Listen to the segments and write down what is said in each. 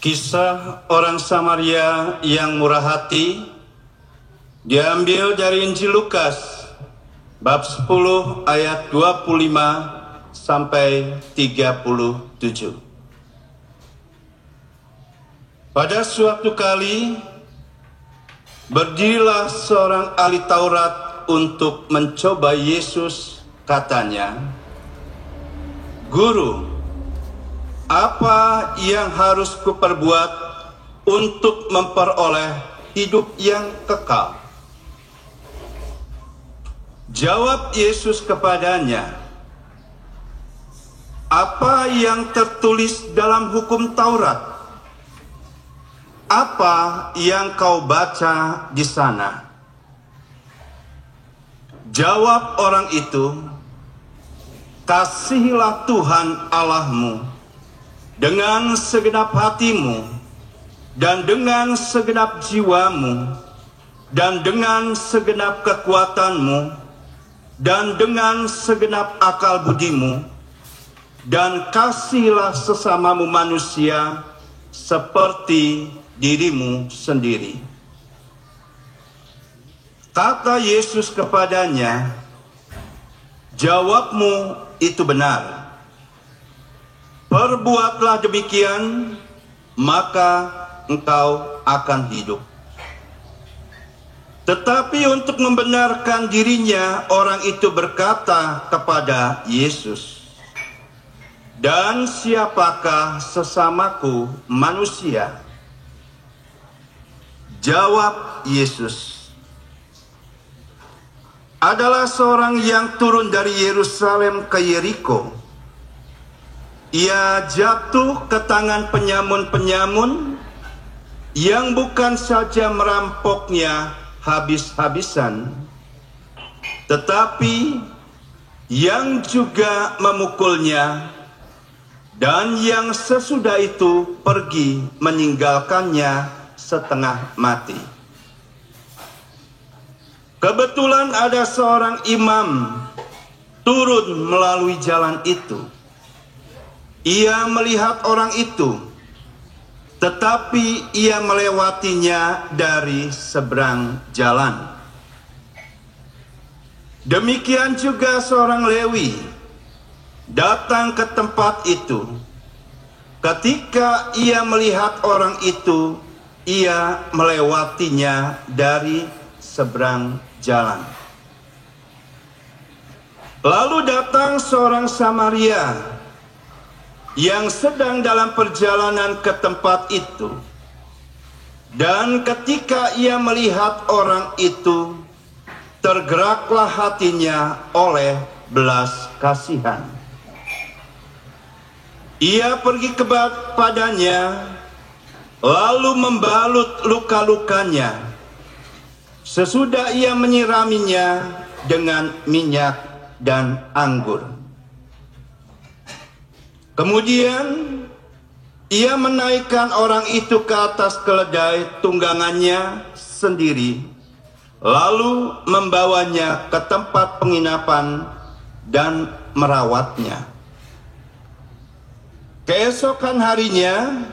Kisah orang Samaria yang murah hati diambil dari Injil Lukas bab 10 ayat 25 sampai 37. Pada suatu kali berdirilah seorang ahli Taurat untuk mencoba Yesus. Katanya, "Guru, apa yang harus kuperbuat untuk memperoleh hidup yang kekal?" Jawab Yesus kepadanya, "Apa yang tertulis dalam hukum Taurat? Apa yang kau baca di sana?" Jawab orang itu, "Kasihilah Tuhan Allahmu dengan segenap hatimu, dan dengan segenap jiwamu, dan dengan segenap kekuatanmu, dan dengan segenap akal budimu, dan kasihilah sesamamu manusia seperti dirimu sendiri." Kata Yesus kepadanya, "Jawabmu itu benar. Perbuatlah demikian, maka engkau akan hidup." Tetapi untuk membenarkan dirinya, orang itu berkata kepada Yesus, "Dan siapakah sesamaku manusia?" Jawab Yesus, "Adalah seorang yang turun dari Yerusalem ke Yeriko. Ia jatuh ke tangan penyamun-penyamun yang bukan saja merampoknya habis-habisan, tetapi yang juga memukulnya, dan yang sesudah itu pergi meninggalkannya setengah mati. Kebetulan ada seorang imam turun melalui jalan itu. Ia melihat orang itu, tetapi ia melewatinya dari seberang jalan. Demikian juga seorang Lewi datang ke tempat itu. Ketika ia melihat orang itu, ia melewatinya dari seberang jalan. Lalu datang seorang Samaria yang sedang dalam perjalanan ke tempat itu. Dan ketika ia melihat orang itu, tergeraklah hatinya oleh belas kasihan. Ia pergi kepadanya, lalu membalut luka-lukanya. Sesudah ia menyiraminya dengan minyak dan anggur. Kemudian ia menaikkan orang itu ke atas keledai tunggangannya sendiri, lalu membawanya ke tempat penginapan dan merawatnya. Keesokan harinya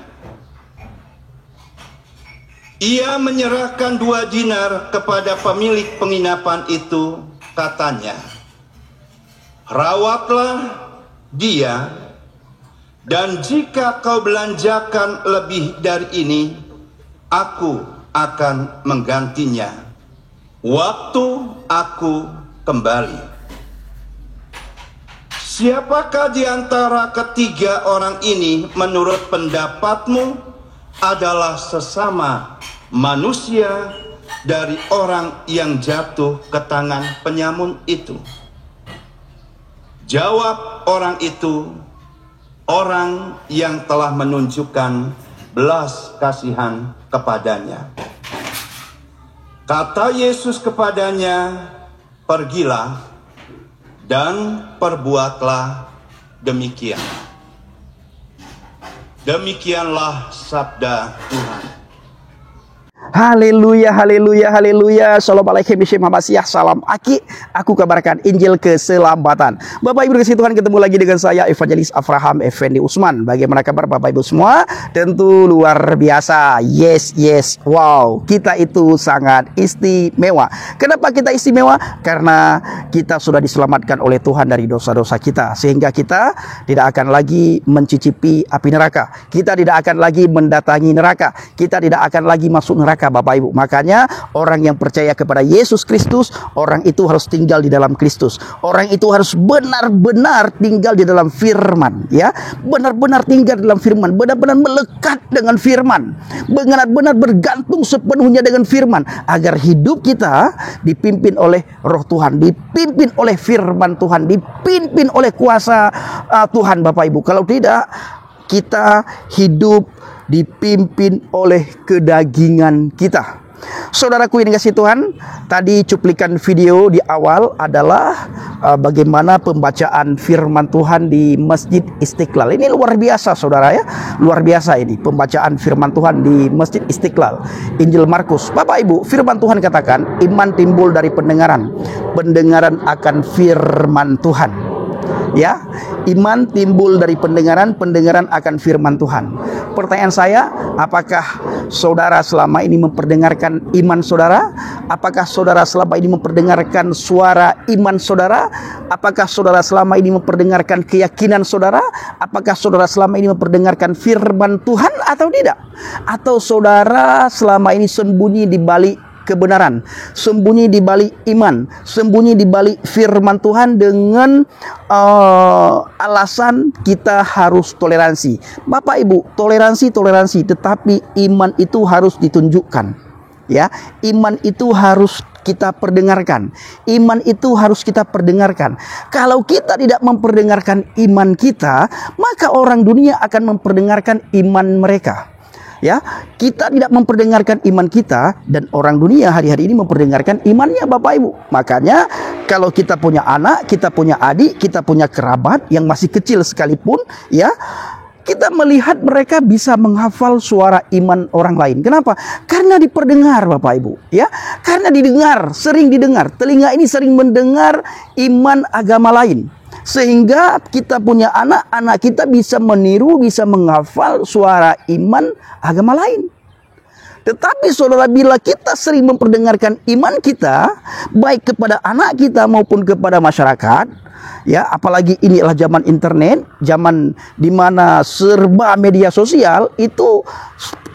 ia menyerahkan 2 dinar kepada pemilik penginapan itu. Katanya, "Rawatlah dia, dan jika kau belanjakan lebih dari ini, aku akan menggantinya waktu aku kembali." Siapakah di antara ketiga orang ini menurut pendapatmu adalah sesama manusia dari orang yang jatuh ke tangan penyamun itu? Jawab orang itu, "Orang yang telah menunjukkan belas kasihan kepadanya." Kata Yesus kepadanya, "Pergilah dan perbuatlah demikian." Demikianlah sabda Tuhan. Haleluya, haleluya, haleluya. Shalom alaikum, salam aki. Aku kabarkan Injil keselamatan. Bapak Ibu kasih Tuhan, ketemu lagi dengan saya Evangelis Avraham Effendi Usman. Bagaimana kabar Bapak Ibu semua? Tentu luar biasa. Yes, yes. Wow, kita itu sangat istimewa. Kenapa kita istimewa? Karena kita sudah diselamatkan oleh Tuhan dari dosa-dosa kita, sehingga kita tidak akan lagi mencicipi api neraka. Kita tidak akan lagi mendatangi neraka. Kita tidak akan lagi masuk neraka, Bapak Ibu. Makanya orang yang percaya kepada Yesus Kristus, orang itu harus tinggal di dalam Kristus. Orang itu harus benar-benar tinggal di dalam firman, ya. Benar-benar tinggal di dalam firman, benar-benar melekat dengan firman, benar-benar bergantung sepenuhnya dengan firman, agar hidup kita dipimpin oleh Roh Tuhan, dipimpin oleh firman Tuhan, dipimpin oleh kuasa Tuhan, Bapak Ibu. Kalau tidak, kita hidup dipimpin oleh kedagingan kita. Saudaraku yang dikasihi Tuhan, tadi cuplikan video di awal adalah bagaimana pembacaan firman Tuhan di Masjid Istiqlal. Ini luar biasa, saudara, ya. Luar biasa ini pembacaan firman Tuhan di Masjid Istiqlal, Injil Markus. Bapak Ibu, firman Tuhan katakan, iman timbul dari pendengaran, pendengaran akan firman Tuhan. Ya, iman timbul dari pendengaran, pendengaran akan firman Tuhan. Pertanyaan saya, apakah saudara selama ini memperdengarkan iman saudara? Apakah saudara selama ini memperdengarkan suara iman saudara? Apakah saudara selama ini memperdengarkan keyakinan saudara? Apakah saudara selama ini memperdengarkan firman Tuhan atau tidak? Atau saudara selama ini sembunyi di balik kebenaran, sembunyi di balik iman, sembunyi di balik firman Tuhan dengan alasan kita harus toleransi. Bapak Ibu, toleransi, tetapi iman itu harus ditunjukkan. Ya, iman itu harus kita perdengarkan. Iman itu harus kita perdengarkan. Kalau kita tidak memperdengarkan iman kita, maka orang dunia akan memperdengarkan iman mereka. Ya, kita tidak memperdengarkan iman kita, dan orang dunia hari-hari ini memperdengarkan imannya, Bapak Ibu. Makanya kalau kita punya anak, kita punya adik, kita punya kerabat yang masih kecil sekalipun, ya, kita melihat mereka bisa menghafal suara iman orang lain. Kenapa? Karena diperdengar, Bapak Ibu, ya. Karena didengar, sering didengar. Telinga ini sering mendengar iman agama lain. Sehingga kita punya anak kita bisa meniru, bisa menghafal suara iman agama lain. Tetapi saudara, bila kita sering memperdengarkan iman kita, baik kepada anak kita maupun kepada masyarakat, ya, apalagi inilah zaman internet, zaman dimana serba media sosial, itu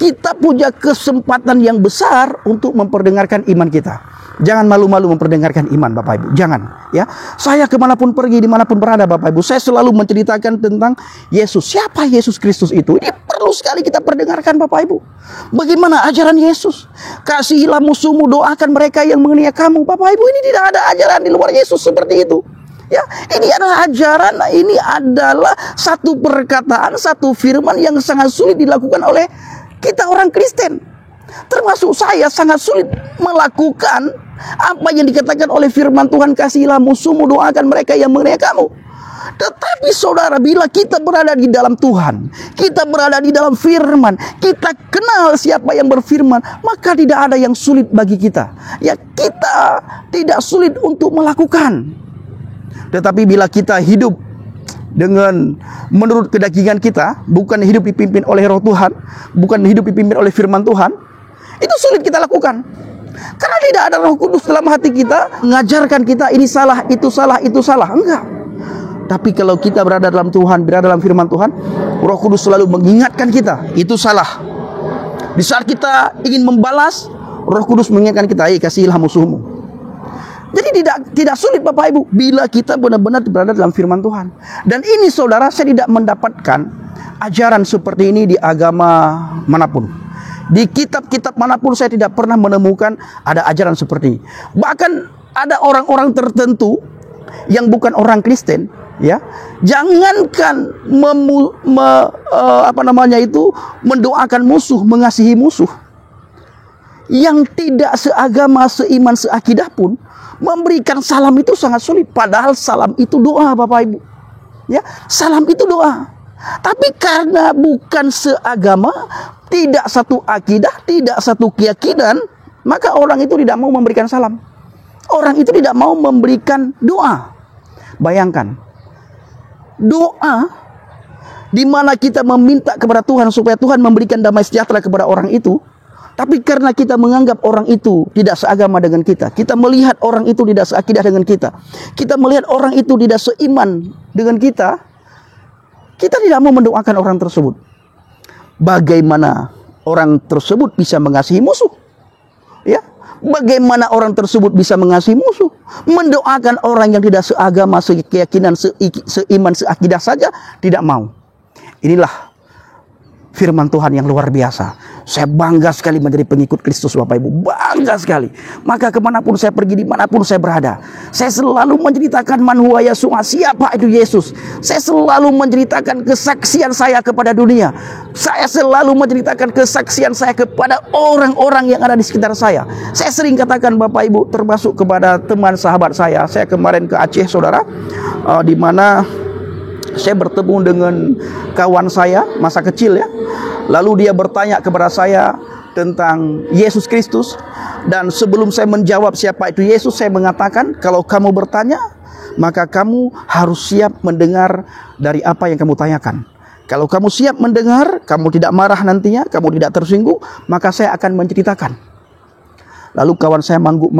kita punya kesempatan yang besar untuk memperdengarkan iman kita. Jangan malu-malu memperdengarkan iman, Bapak Ibu. Jangan, ya. Saya kemanapun pergi, dimanapun berada, Bapak Ibu, saya selalu menceritakan tentang Yesus. Siapa Yesus Kristus itu? Ini perlu sekali kita perdengarkan, Bapak Ibu. Bagaimana ajaran Yesus? Kasihilah musuhmu, doakan mereka yang menganiaya kamu. Bapak Ibu, ini tidak ada ajaran di luar Yesus seperti itu. Ya, ini adalah ajaran, ini adalah satu perkataan, satu firman yang sangat sulit dilakukan oleh kita orang Kristen. Termasuk saya sangat sulit melakukan apa yang dikatakan oleh firman Tuhan, kasihilah musuhmu, doakan mereka yang menganiaya kamu. Tetapi saudara, bila kita berada di dalam Tuhan, kita berada di dalam firman, kita kenal siapa yang berfirman, maka tidak ada yang sulit bagi kita. Ya, kita tidak sulit untuk melakukan. Tetapi bila kita hidup dengan menurut kedagingan kita, bukan hidup dipimpin oleh Roh Tuhan, bukan hidup dipimpin oleh firman Tuhan, itu sulit kita lakukan. Karena tidak ada Roh Kudus dalam hati kita mengajarkan kita ini salah, itu salah, itu salah. Enggak. Tapi kalau kita berada dalam Tuhan, berada dalam firman Tuhan, Roh Kudus selalu mengingatkan kita, itu salah. Di saat kita ingin membalas, Roh Kudus mengingatkan kita, kasihilah musuhmu. Jadi tidak sulit, Bapak Ibu, bila kita benar-benar berada dalam firman Tuhan. Dan ini saudara, saya tidak mendapatkan ajaran seperti ini di agama manapun. Di kitab-kitab manapun saya tidak pernah menemukan ada ajaran seperti ini. Bahkan ada orang-orang tertentu yang bukan orang Kristen, ya, jangankan mendoakan musuh, mengasihi musuh, yang tidak seagama, seiman, seakidah pun memberikan salam itu sangat sulit. Padahal salam itu doa, Bapak Ibu. Ya, salam itu doa. Tapi karena bukan seagama, tidak satu akidah, tidak satu keyakinan, maka orang itu tidak mau memberikan salam. Orang itu tidak mau memberikan doa. Bayangkan, doa di mana kita meminta kepada Tuhan supaya Tuhan memberikan damai sejahtera kepada orang itu. Tapi karena kita menganggap orang itu tidak seagama dengan kita, kita melihat orang itu tidak seakidah dengan kita, kita melihat orang itu tidak seiman dengan kita tidak mau mendoakan orang tersebut. Bagaimana orang tersebut bisa mengasihi musuh? Ya, bagaimana orang tersebut bisa mengasihi musuh? Mendoakan orang yang tidak seagama, sekeyakinan, seiman, seakidah saja tidak mau. Inilah firman Tuhan yang luar biasa. Saya bangga sekali menjadi pengikut Kristus, Bapak Ibu. Bangga sekali. Maka kemanapun saya pergi, dimanapun saya berada, saya selalu menceritakan man huwa Yesua, siapa itu Yesus. Saya selalu menceritakan kesaksian saya kepada dunia. Saya selalu menceritakan kesaksian saya kepada orang-orang yang ada di sekitar saya. Saya sering katakan, Bapak Ibu, termasuk kepada teman sahabat saya. Saya kemarin ke Aceh, saudara, di mana saya bertemu dengan kawan saya masa kecil, ya. Lalu dia bertanya kepada saya tentang Yesus Kristus. Dan sebelum saya menjawab siapa itu Yesus, saya mengatakan, kalau kamu bertanya, maka kamu harus siap mendengar dari apa yang kamu tanyakan. Kalau kamu siap mendengar, kamu tidak marah nantinya, kamu tidak tersinggung, maka saya akan menceritakan. Lalu kawan saya mangguk,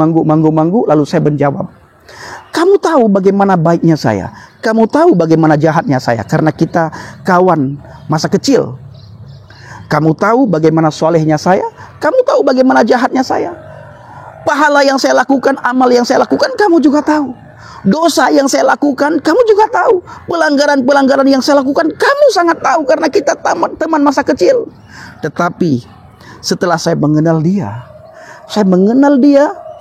lalu saya menjawab. Kamu tahu bagaimana baiknya saya, kamu tahu bagaimana jahatnya saya, karena kita kawan masa kecil. Kamu tahu bagaimana solehnya saya, kamu tahu bagaimana jahatnya saya. Pahala yang saya lakukan, amal yang saya lakukan, kamu juga tahu. Dosa yang saya lakukan, kamu juga tahu. Pelanggaran-pelanggaran yang saya lakukan, kamu sangat tahu, karena kita teman masa kecil. Tetapi setelah saya mengenal dia,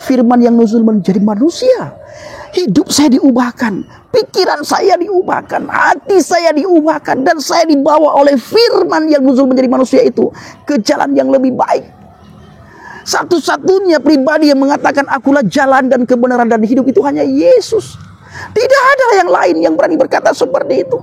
firman yang nuzul menjadi manusia. Hidup saya diubahkan, pikiran saya diubahkan, hati saya diubahkan, dan saya dibawa oleh firman yang nuzul menjadi manusia itu ke jalan yang lebih baik. Satu-satunya pribadi yang mengatakan akulah jalan dan kebenaran dan hidup itu hanya Yesus. Tidak ada yang lain yang berani berkata seperti itu.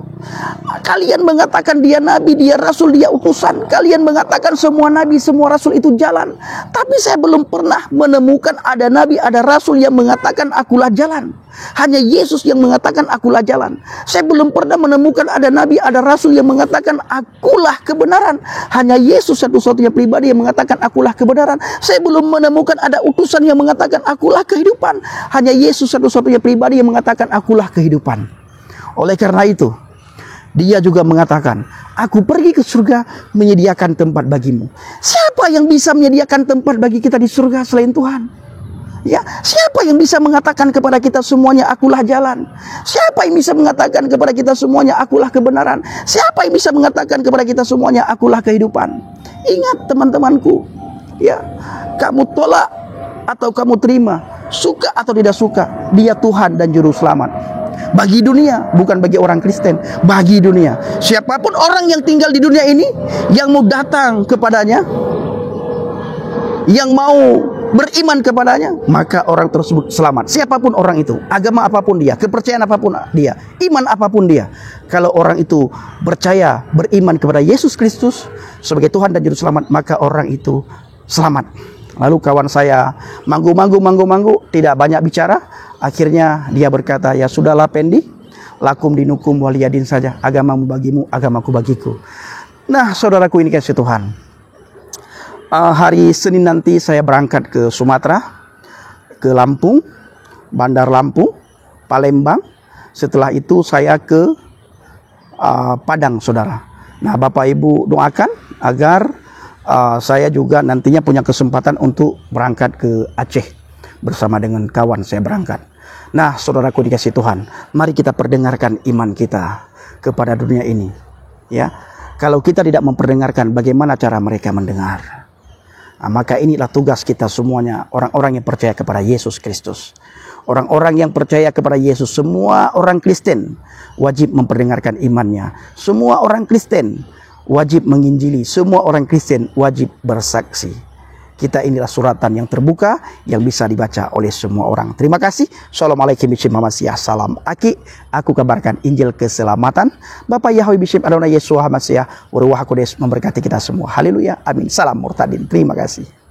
Kalian mengatakan dia nabi, dia rasul, dia utusan. Kalian mengatakan semua nabi, semua rasul itu jalan. Tapi saya belum pernah menemukan ada nabi, ada rasul yang mengatakan akulah jalan. Hanya Yesus yang mengatakan akulah jalan. Saya belum pernah menemukan ada nabi, ada rasul yang mengatakan akulah kebenaran. Hanya Yesus satu-satunya pribadi yang mengatakan akulah kebenaran. Saya belum menemukan ada utusan yang mengatakan akulah kehidupan. Hanya Yesus satu-satunya pribadi yang mengatakan akulah kehidupan. Oleh karena itu, dia juga mengatakan, aku pergi ke surga menyediakan tempat bagimu. Siapa yang bisa menyediakan tempat bagi kita di surga selain Tuhan? Ya, siapa yang bisa mengatakan kepada kita semuanya akulah jalan? Siapa yang bisa mengatakan kepada kita semuanya akulah kebenaran? Siapa yang bisa mengatakan kepada kita semuanya akulah kehidupan? Ingat teman-temanku, ya, kamu tolak atau kamu terima, suka atau tidak suka, dia Tuhan dan juru selamat. Bagi dunia, bukan bagi orang Kristen, bagi dunia. Siapapun orang yang tinggal di dunia ini, yang mau datang kepadanya, yang mau beriman kepadanya, maka orang tersebut selamat. Siapapun orang itu, agama apapun dia, kepercayaan apapun dia, iman apapun dia, kalau orang itu percaya, beriman kepada Yesus Kristus sebagai Tuhan dan juru selamat, maka orang itu selamat. Lalu kawan saya manggu, tidak banyak bicara. Akhirnya dia berkata, ya sudahlah Pendi, lakum dinukum waliyadin saja, agamamu bagimu, agamaku bagiku. Nah, saudaraku ini kasih Tuhan, hari Senin nanti saya berangkat ke Sumatera, ke Lampung, Bandar Lampung, Palembang. Setelah itu saya ke Padang, saudara. Nah, Bapak Ibu doakan agar saya juga nantinya punya kesempatan untuk berangkat ke Aceh bersama dengan kawan saya berangkat. Nah, saudaraku dikasih Tuhan, mari kita perdengarkan iman kita kepada dunia ini. Ya, kalau kita tidak memperdengarkan, bagaimana cara mereka mendengar? Nah, maka inilah tugas kita semuanya, orang-orang yang percaya kepada Yesus Kristus. Orang-orang yang percaya kepada Yesus, semua orang Kristen wajib memperdengarkan imannya. Semua orang Kristen wajib menginjili, semua orang Kristen wajib bersaksi. kita inilah suratan yang terbuka yang bisa dibaca oleh semua orang. Terima kasih. Assalamualaikum warahmatullahi wabarakatuh. Salam Aki. Aku kabarkan Injil keselamatan. Bapak Yahweh Bishim Adonai Yesus Hamasiah. Waruah Kodes memberkati kita semua. Haleluya. Amin. Salam Murtadin. Terima kasih.